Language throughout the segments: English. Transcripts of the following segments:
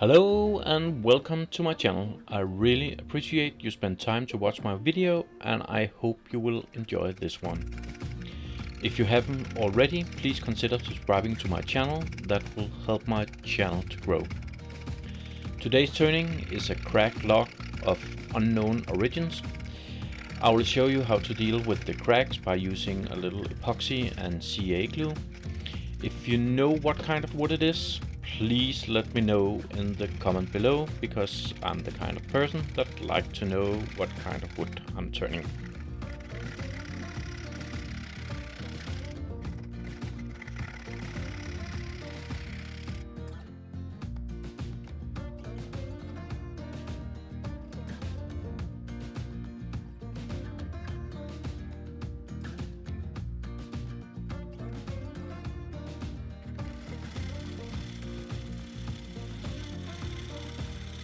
Hello and welcome to my channel. I really appreciate you spend time to watch my video and I hope you will enjoy this one. If you haven't already, please consider subscribing to my channel. That will help my channel to grow. Today's turning is a cracked log of unknown origins. I will show you how to deal with the cracks by using a little epoxy and CA glue. If you know what kind of wood it is, please let me know in the comment below, because I'm the kind of person that like to know what kind of wood I'm turning.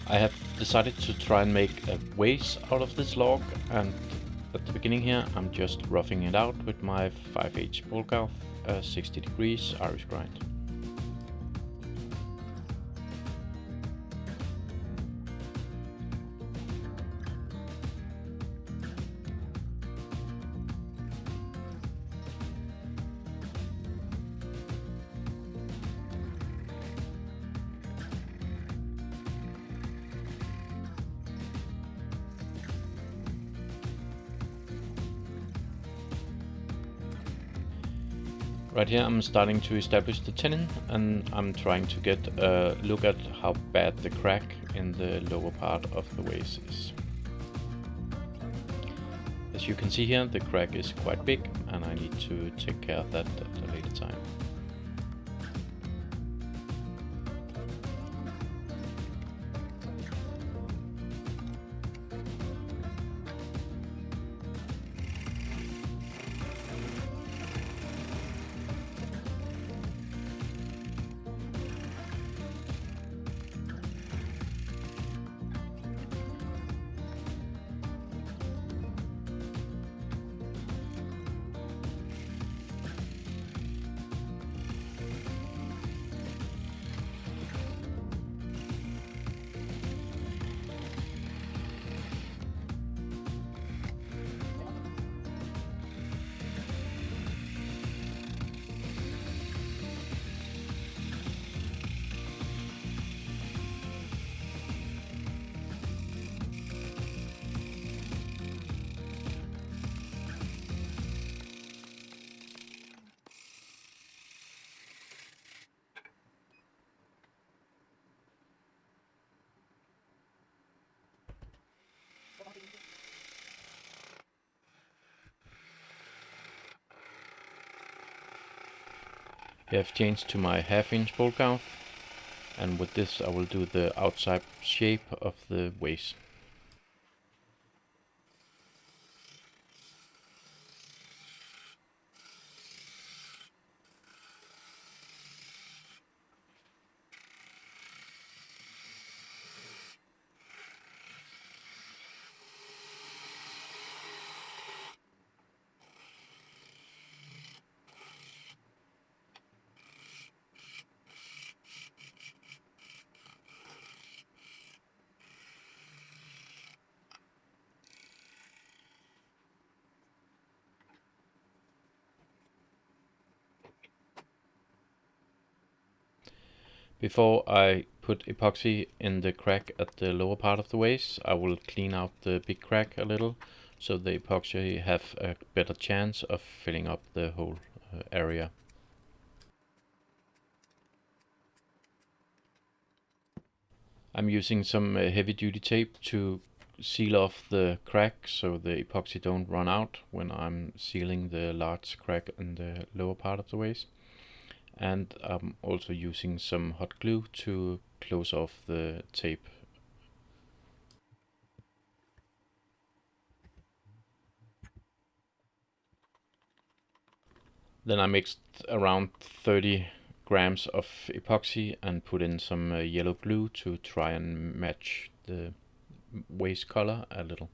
I have decided to try and make a vase out of this log, and at the beginning here I'm just roughing it out with my 5/8 ball gouge, 60 degrees Irish grind. Right here I'm starting to establish the tenon, and I'm trying to get a look at how bad the crack in the lower part of the vase is. As you can see here, the crack is quite big and I need to take care of that at a later time. I have changed to my 1/2" ball gouge, and with this I will do the outside shape of the vase. Before I put epoxy in the crack at the lower part of the vase, I will clean out the big crack a little, so the epoxy have a better chance of filling up the whole area. I'm using some heavy duty tape to seal off the crack so the epoxy don't run out when I'm sealing the large crack in the lower part of the vase. And I'm also using some hot glue to close off the tape. Then I mixed around 30 grams of epoxy and put in some yellow glue to try and match the vase color a little.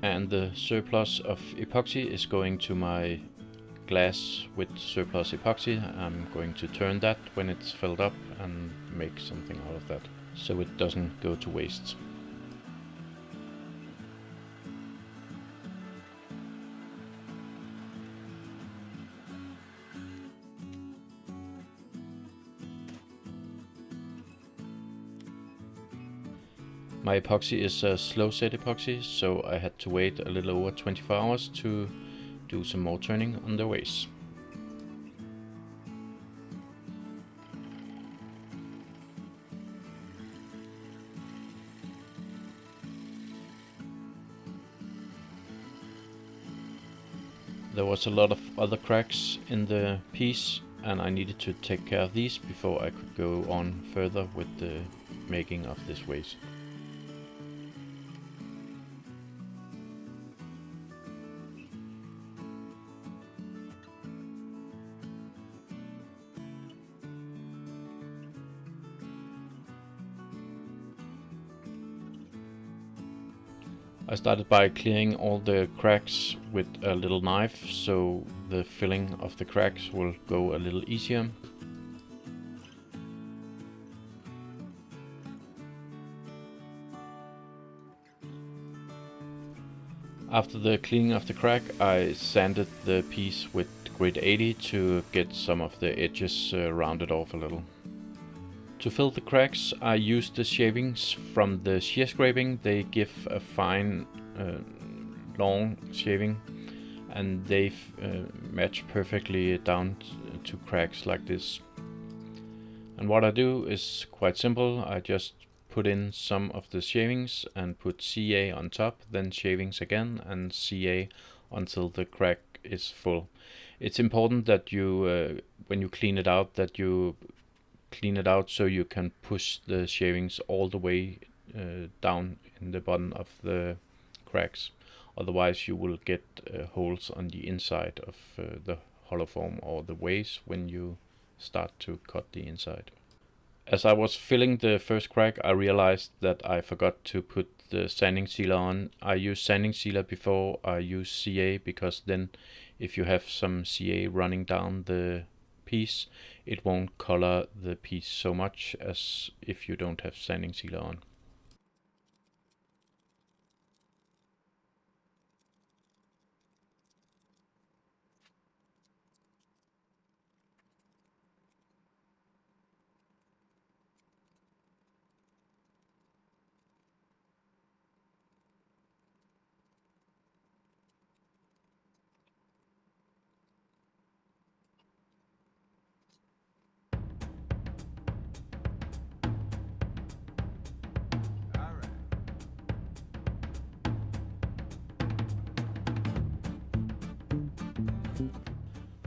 and the surplus of epoxy is going to my glass with surplus epoxy. I'm going to turn that when it's filled up and make something out of that, so it doesn't go to waste. My epoxy is a slow set epoxy, so I had to wait a little over 24 hours to do some more turning on the vase. There was a lot of other cracks in the piece, and I needed to take care of these before I could go on further with the making of this vase. I started by clearing all the cracks with a little knife, so the filling of the cracks will go a little easier. After the cleaning of the crack, I sanded the piece with grit 80 to get some of the edges rounded off a little. To fill the cracks, I used the shavings from the shear scraping. They give a fine, long shaving, and they match perfectly down to cracks like this. And what I do is quite simple. I just put in some of the shavings and put CA on top, then shavings again and CA until the crack is full. It's important that you, when you clean it out, that you clean it out so you can push the shavings all the way down in the bottom of the cracks. Otherwise you will get holes on the inside of the hollow form or the vase when you start to cut the inside. As I was filling the first crack, I realized that I forgot to put the sanding sealer on. I use sanding sealer before I use CA, because then if you have some CA running down the piece, it won't color the piece so much as if you don't have sanding sealer on.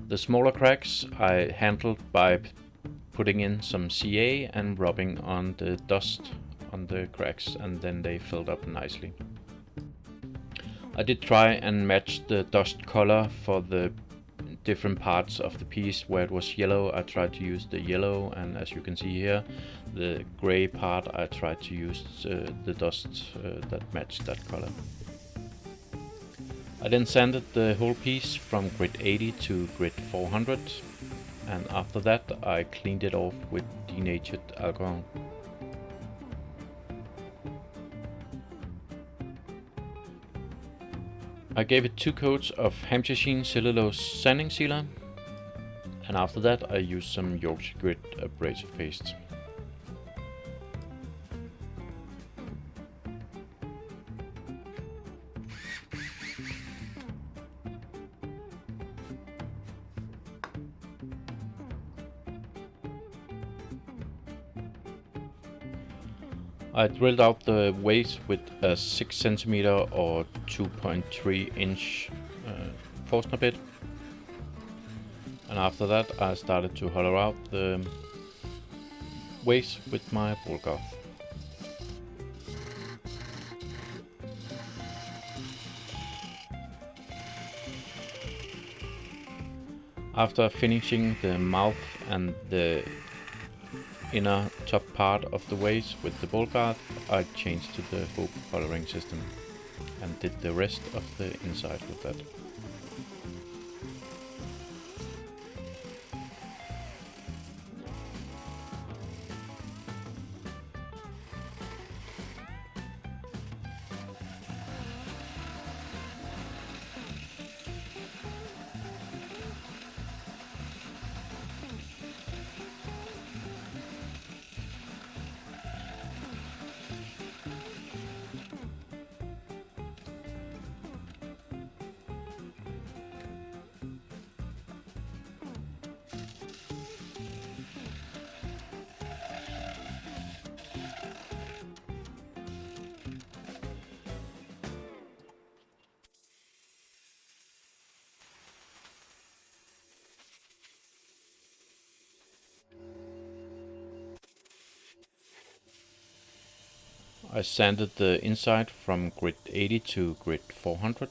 The smaller cracks I handled by putting in some CA and rubbing on the dust on the cracks, and then they filled up nicely. I did try and match the dust color for the different parts of the piece. Where it was yellow, I tried to use the yellow, and as you can see here, the gray part, I tried to use the dust that matched that color. I then sanded the whole piece from grit 80 to grit 400, and after that I cleaned it off with denatured alcohol. I gave it 2 coats of Hampshire Sheen Cellulose sanding sealer, and after that I used some Yorkshire Grit abrasive paste. I drilled out the vase with a 6 cm or 2.3 inch Forstner bit, and after that I started to hollow out the vase with my ball guard. After finishing the mouth and the inner top part of the vase with the ball guard, I changed to the hoop coloring system. and did the rest of the inside with that. I sanded the inside from grit 80 to grit 400.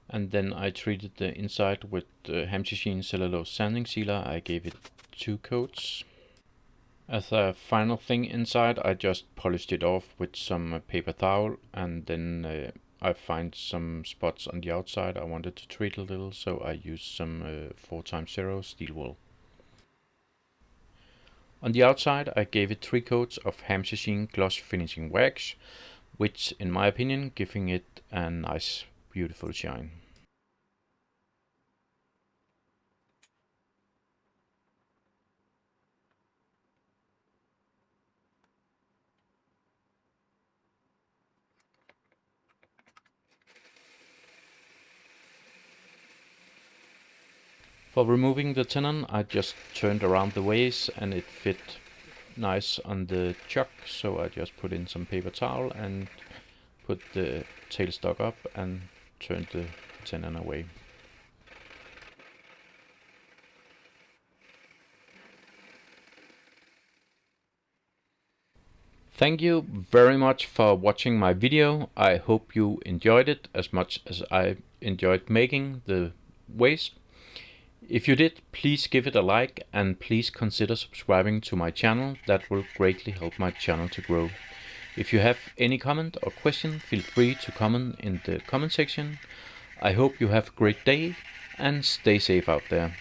And then I treated the inside with the Hampshire Sheen Cellulose sanding sealer. I gave it 2 coats. As a final thing inside, I just polished it off with some paper towel, and then I find some spots on the outside I wanted to treat a little, so I used some 4x0 steel wool. On the outside I gave it 3 coats of Hampshire Sheen gloss finishing wax, which in my opinion giving it a nice beautiful shine. For removing the tenon, I just turned around the vase and it fit nice on the chuck, so I just put in some paper towel and put the tailstock up and turned the tenon away. Thank you very much for watching my video. I hope you enjoyed it as much as I enjoyed making the vase. If you did, please give it a like and please consider subscribing to my channel. That will greatly help my channel to grow. If you have any comment or question, feel free to comment in the comment section. I hope you have a great day and stay safe out there.